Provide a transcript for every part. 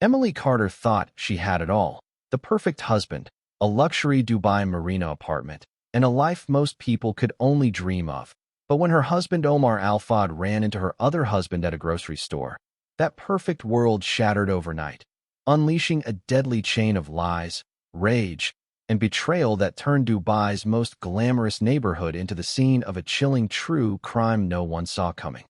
Emily Carter thought she had it all: the perfect husband, a luxury Dubai Marina apartment, and a life most people could only dream of. But when her husband Omar Al-Fahd ran into her other husband at a grocery store, that perfect world shattered overnight, unleashing a deadly chain of lies, rage, and betrayal that turned Dubai's most glamorous neighborhood into the scene of a chilling true crime no one saw coming.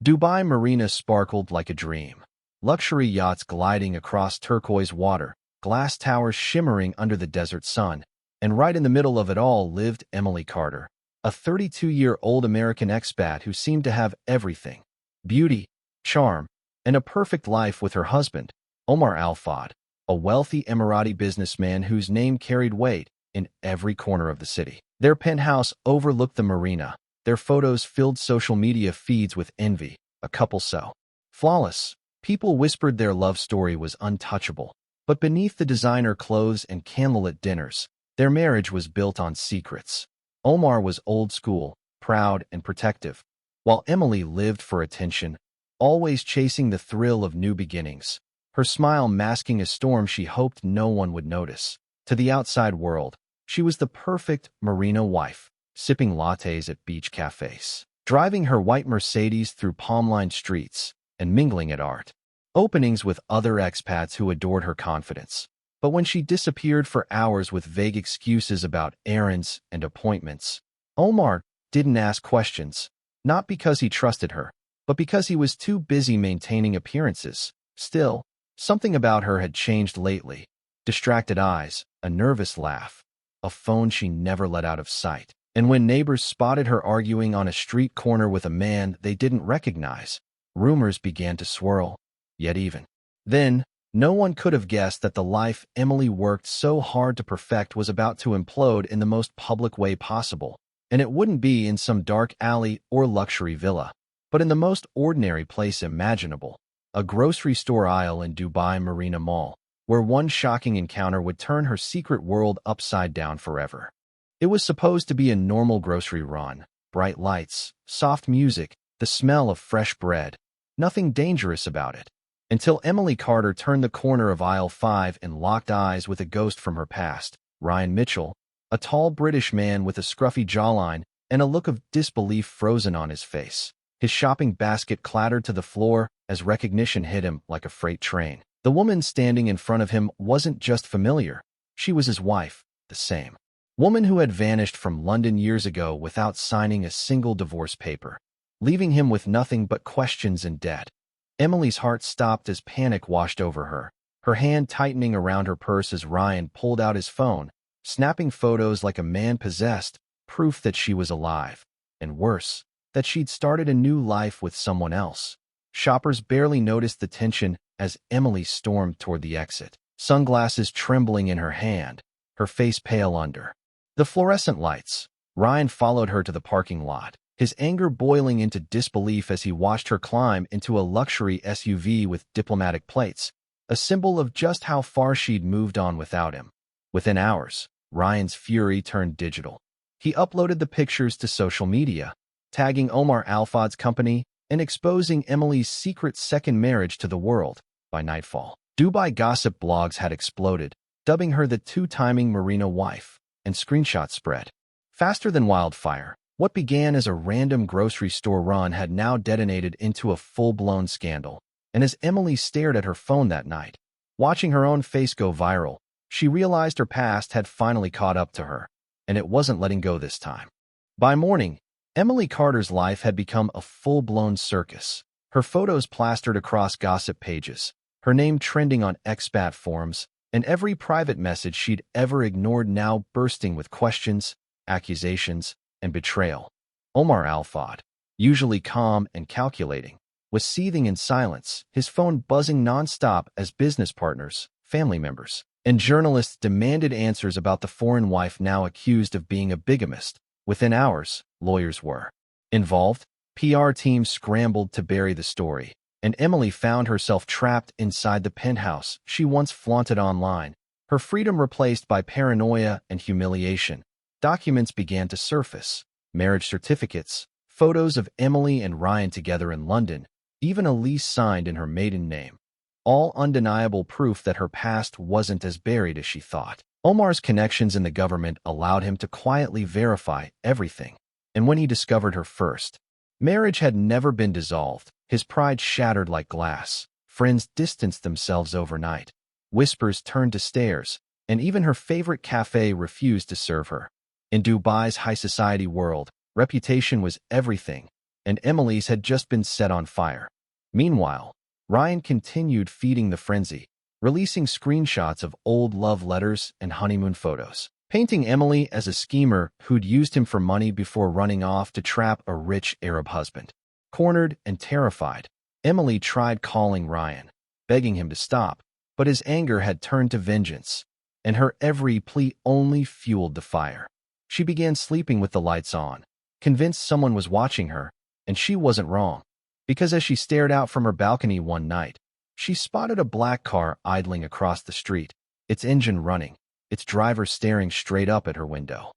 Dubai Marina sparkled like a dream. Luxury yachts gliding across turquoise water, glass towers shimmering under the desert sun, and right in the middle of it all lived Emily Carter, a 32-year-old American expat who seemed to have everything: beauty, charm, and a perfect life with her husband, Omar Al-Fahd, a wealthy Emirati businessman whose name carried weight in every corner of the city. Their penthouse overlooked the marina. Their photos filled social media feeds with envy, a couple so flawless. People whispered their love story was untouchable. But beneath the designer clothes and candlelit dinners, their marriage was built on secrets. Omar was old school, proud, and protective, while Emily lived for attention, always chasing the thrill of new beginnings, her smile masking a storm she hoped no one would notice. To the outside world, she was the perfect marina wife, sipping lattes at beach cafes, driving her white Mercedes through palm-lined streets, and mingling at art openings with other expats who adored her confidence. But when she disappeared for hours with vague excuses about errands and appointments, Omar didn't ask questions, not because he trusted her, but because he was too busy maintaining appearances. Still, something about her had changed lately. Distracted eyes, a nervous laugh, a phone she never let out of sight. And when neighbors spotted her arguing on a street corner with a man they didn't recognize, rumors began to swirl. Yet even then, no one could have guessed that the life Emily worked so hard to perfect was about to implode in the most public way possible. And it wouldn't be in some dark alley or luxury villa, but in the most ordinary place imaginable: a grocery store aisle in Dubai Marina Mall, where one shocking encounter would turn her secret world upside down forever. It was supposed to be a normal grocery run: bright lights, soft music, the smell of fresh bread. Nothing dangerous about it. Until Emily Carter turned the corner of aisle 5 and locked eyes with a ghost from her past, Ryan Mitchell, a tall British man with a scruffy jawline and a look of disbelief frozen on his face. His shopping basket clattered to the floor as recognition hit him like a freight train. The woman standing in front of him wasn't just familiar. She was his wife, the same woman who had vanished from London years ago without signing a single divorce paper, leaving him with nothing but questions and debt. Emily's heart stopped as panic washed over her, her hand tightening around her purse as Ryan pulled out his phone, snapping photos like a man possessed, proof that she was alive, and worse, that she'd started a new life with someone else. Shoppers barely noticed the tension as Emily stormed toward the exit, sunglasses trembling in her hand, her face pale under the fluorescent lights. Ryan followed her to the parking lot, his anger boiling into disbelief as he watched her climb into a luxury SUV with diplomatic plates, a symbol of just how far she'd moved on without him. Within hours, Ryan's fury turned digital. He uploaded the pictures to social media, tagging Omar Al-Fahd's company and exposing Emily's secret second marriage to the world. By nightfall, Dubai gossip blogs had exploded, dubbing her the two-timing Marina wife, and screenshots spread faster than wildfire. What began as a random grocery store run had now detonated into a full-blown scandal. And as Emily stared at her phone that night, watching her own face go viral, she realized her past had finally caught up to her, and it wasn't letting go this time. By morning, Emily Carter's life had become a full-blown circus, her photos plastered across gossip pages, her name trending on expat forums, and every private message she'd ever ignored now bursting with questions, accusations, and betrayal. Omar Al-Fahd, usually calm and calculating, was seething in silence, his phone buzzing nonstop as business partners, family members, and journalists demanded answers about the foreign wife now accused of being a bigamist. Within hours, lawyers were involved, PR teams scrambled to bury the story, and Emily found herself trapped inside the penthouse she once flaunted online, her freedom replaced by paranoia and humiliation. Documents began to surface: marriage certificates, photos of Emily and Ryan together in London, even a lease signed in her maiden name. all undeniable proof that her past wasn't as buried as she thought. Omar's connections in the government allowed him to quietly verify everything. And when he discovered her first marriage had never been dissolved, his pride shattered like glass. Friends distanced themselves overnight. Whispers turned to stares, and even her favorite cafe refused to serve her. In Dubai's high society world, reputation was everything, and Emily's had just been set on fire. Meanwhile, Ryan continued feeding the frenzy, releasing screenshots of old love letters and honeymoon photos, painting Emily as a schemer who'd used him for money before running off to trap a rich Arab husband. Cornered and terrified, Emily tried calling Ryan, begging him to stop, but his anger had turned to vengeance, and her every plea only fueled the fire. She began sleeping with the lights on, convinced someone was watching her, and she wasn't wrong, because as she stared out from her balcony one night, she spotted a black car idling across the street, its engine running, its driver staring straight up at her window.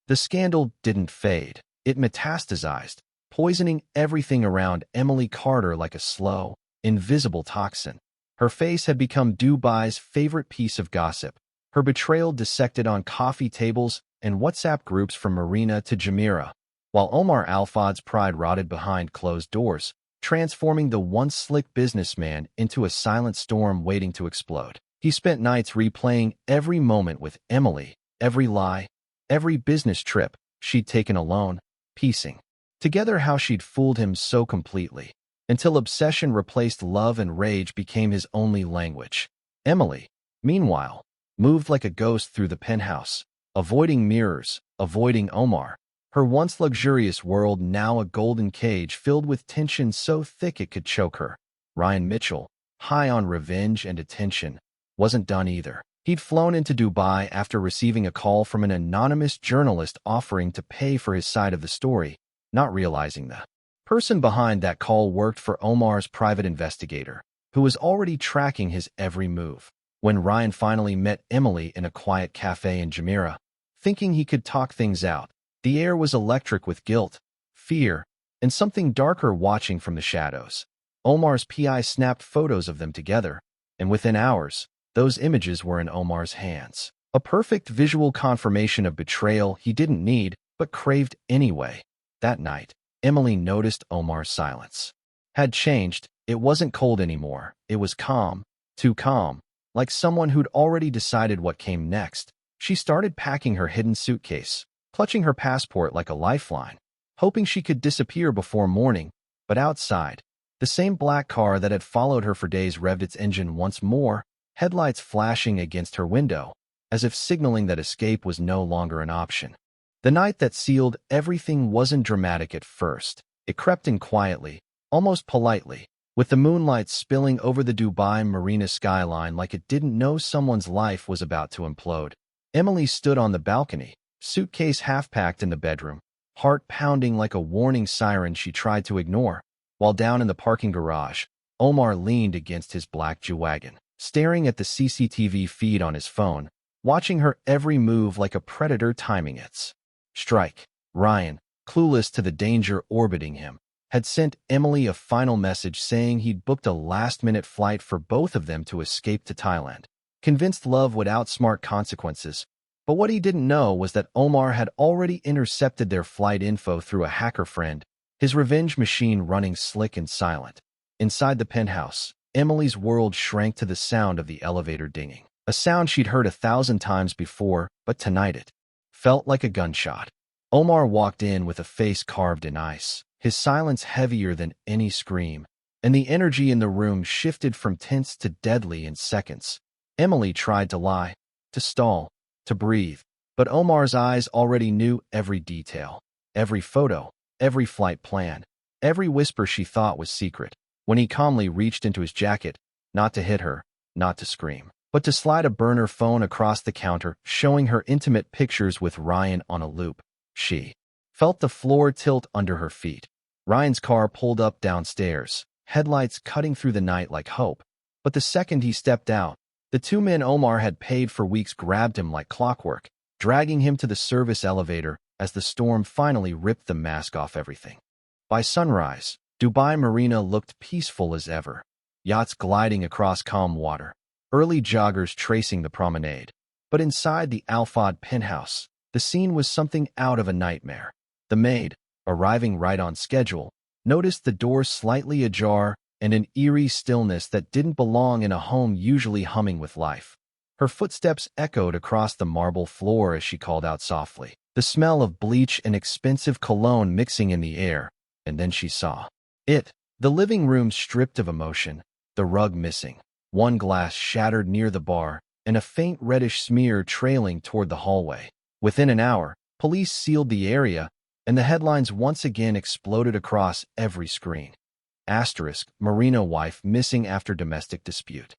The scandal didn't fade. It metastasized, poisoning everything around Emily Carter like a slow, invisible toxin. Her face had become Dubai's favorite piece of gossip, her betrayal dissected on coffee tables and WhatsApp groups from Marina to Jumeirah, while Omar Al-Fahd's pride rotted behind closed doors, transforming the once slick businessman into a silent storm waiting to explode. He spent nights replaying every moment with Emily, every lie, every business trip she'd taken alone, piecing together how she'd fooled him so completely, until obsession replaced love and rage became his only language. Emily, meanwhile, moved like a ghost through the penthouse, avoiding mirrors, avoiding Omar, her once luxurious world now a golden cage filled with tension so thick it could choke her. Ryan Mitchell, high on revenge and attention, wasn't done either. He'd flown into Dubai after receiving a call from an anonymous journalist offering to pay for his side of the story, not realizing the person behind that call worked for Omar's private investigator, who was already tracking his every move. When Ryan finally met Emily in a quiet cafe in Jumeirah, thinking he could talk things out, the air was electric with guilt, fear, and something darker watching from the shadows. Omar's PI snapped photos of them together, and within hours, those images were in Omar's hands. A perfect visual confirmation of betrayal he didn't need, but craved anyway. That night, Emily noticed Omar's silence had changed. It wasn't cold anymore. It was calm, too calm, like someone who'd already decided what came next. She started packing her hidden suitcase, clutching her passport like a lifeline, hoping she could disappear before morning. But outside, the same black car that had followed her for days revved its engine once more, headlights flashing against her window, as if signaling that escape was no longer an option. The night that sealed everything wasn't dramatic at first. It crept in quietly, almost politely, with the moonlight spilling over the Dubai Marina skyline like it didn't know someone's life was about to implode. Emily stood on the balcony, suitcase half-packed in the bedroom, heart pounding like a warning siren she tried to ignore, while down in the parking garage, Omar leaned against his black G-Wagon, staring at the CCTV feed on his phone, watching her every move like a predator timing its strike. Ryan, clueless to the danger orbiting him, had sent Emily a final message saying he'd booked a last-minute flight for both of them to escape to Thailand, convinced love would outsmart consequences. But what he didn't know was that Omar had already intercepted their flight info through a hacker friend, his revenge machine running slick and silent. Inside the penthouse, Emily's world shrank to the sound of the elevator dinging, a sound she'd heard 1,000 times before, but tonight it felt like a gunshot. Omar walked in with a face carved in ice, his silence heavier than any scream, and the energy in the room shifted from tense to deadly in seconds. Emily tried to lie, to stall, to breathe, but Omar's eyes already knew every detail, every photo, every flight plan, every whisper she thought was secret. When he calmly reached into his jacket, not to hit her, not to scream, but to slide a burner phone across the counter, showing her intimate pictures with Ryan on a loop, she felt the floor tilt under her feet. Ryan's car pulled up downstairs, headlights cutting through the night like hope. But the second he stepped out, the two men Omar had paid for weeks grabbed him like clockwork, dragging him to the service elevator as the storm finally ripped the mask off everything. By sunrise, Dubai Marina looked peaceful as ever. yachts gliding across calm water, early joggers tracing the promenade. But inside the Al-Fahd penthouse, the scene was something out of a nightmare. The maid, arriving right on schedule, noticed the door slightly ajar and an eerie stillness that didn't belong in a home usually humming with life. Her footsteps echoed across the marble floor as she called out softly, the smell of bleach and expensive cologne mixing in the air, and then she saw it. The living room stripped of emotion, the rug missing, one glass shattered near the bar, and a faint reddish smear trailing toward the hallway. Within an hour, police sealed the area, and the headlines once again exploded across every screen. Marina wife missing after domestic dispute.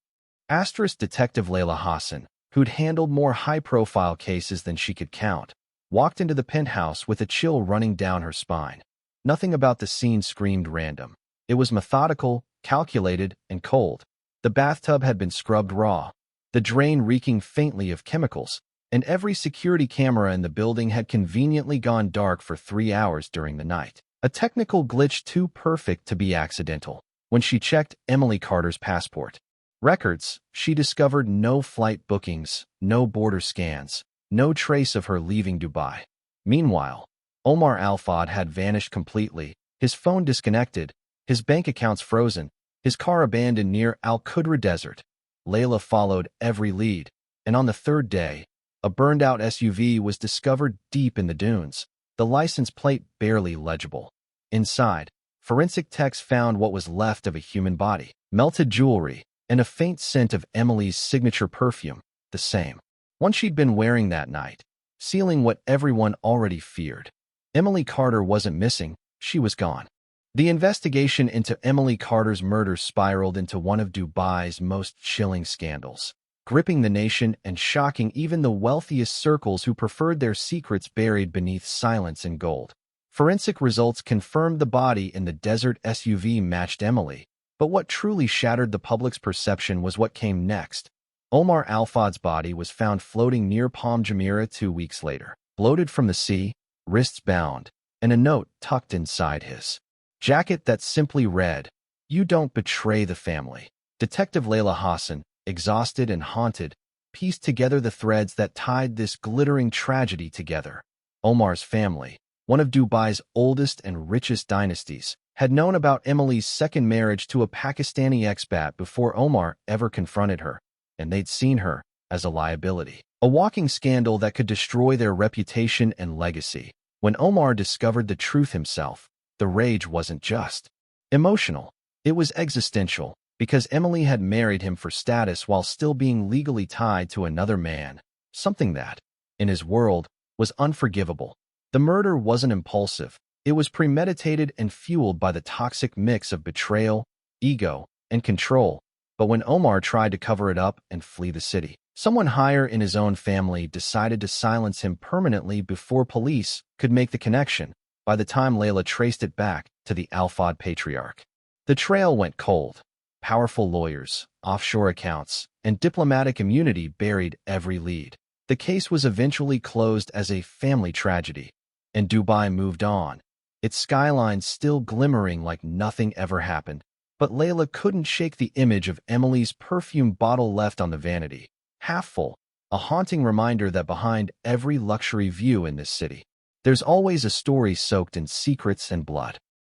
Detective Layla Hassan, who'd handled more high-profile cases than she could count, walked into the penthouse with a chill running down her spine. Nothing about the scene screamed random. It was methodical, calculated, and cold. The bathtub had been scrubbed raw, the drain reeking faintly of chemicals, and every security camera in the building had conveniently gone dark for 3 hours during the night. A technical glitch too perfect to be accidental. When she checked Emily Carter's passport records, she discovered no flight bookings, no border scans, no trace of her leaving Dubai. Meanwhile, Omar Al-Fahd had vanished completely, his phone disconnected, his bank accounts frozen, his car abandoned near Al-Qudra Desert. Layla followed every lead, and on the third day, a burned-out SUV was discovered deep in the dunes, the license plate barely legible. Inside, forensic techs found what was left of a human body, melted jewelry, and a faint scent of Emily's signature perfume, the same one she'd been wearing that night, sealing what everyone already feared. Emily Carter wasn't missing, she was gone. The investigation into Emily Carter's murder spiraled into one of Dubai's most chilling scandals, gripping the nation and shocking even the wealthiest circles who preferred their secrets buried beneath silence and gold. Forensic results confirmed the body in the desert SUV matched Emily, but what truly shattered the public's perception was what came next. Omar Al-Fahd's body was found floating near Palm Jumeirah 2 weeks later, bloated from the sea, wrists bound, and a note tucked inside his jacket that simply read, "You don't betray the family." Detective Layla Hassan, exhausted and haunted, pieced together the threads that tied this glittering tragedy together. Omar's family, one of Dubai's oldest and richest dynasties, had known about Emily's second marriage to a Pakistani expat before Omar ever confronted her, and they'd seen her as a liability, a walking scandal that could destroy their reputation and legacy. When Omar discovered the truth himself, the rage wasn't just emotional, it was existential, because Emily had married him for status while still being legally tied to another man, something that, in his world, was unforgivable. The murder wasn't impulsive, it was premeditated and fueled by the toxic mix of betrayal, ego, and control. But when Omar tried to cover it up and flee the city, someone higher in his own family decided to silence him permanently before police could make the connection. By the time Layla traced it back to the Al-Fahd patriarch, the trail went cold. Powerful lawyers, offshore accounts, and diplomatic immunity buried every lead. The case was eventually closed as a family tragedy, and Dubai moved on, its skyline still glimmering like nothing ever happened. But Layla couldn't shake the image of Emily's perfume bottle left on the vanity, half full, a haunting reminder that behind every luxury view in this city, there's always a story soaked in secrets and blood.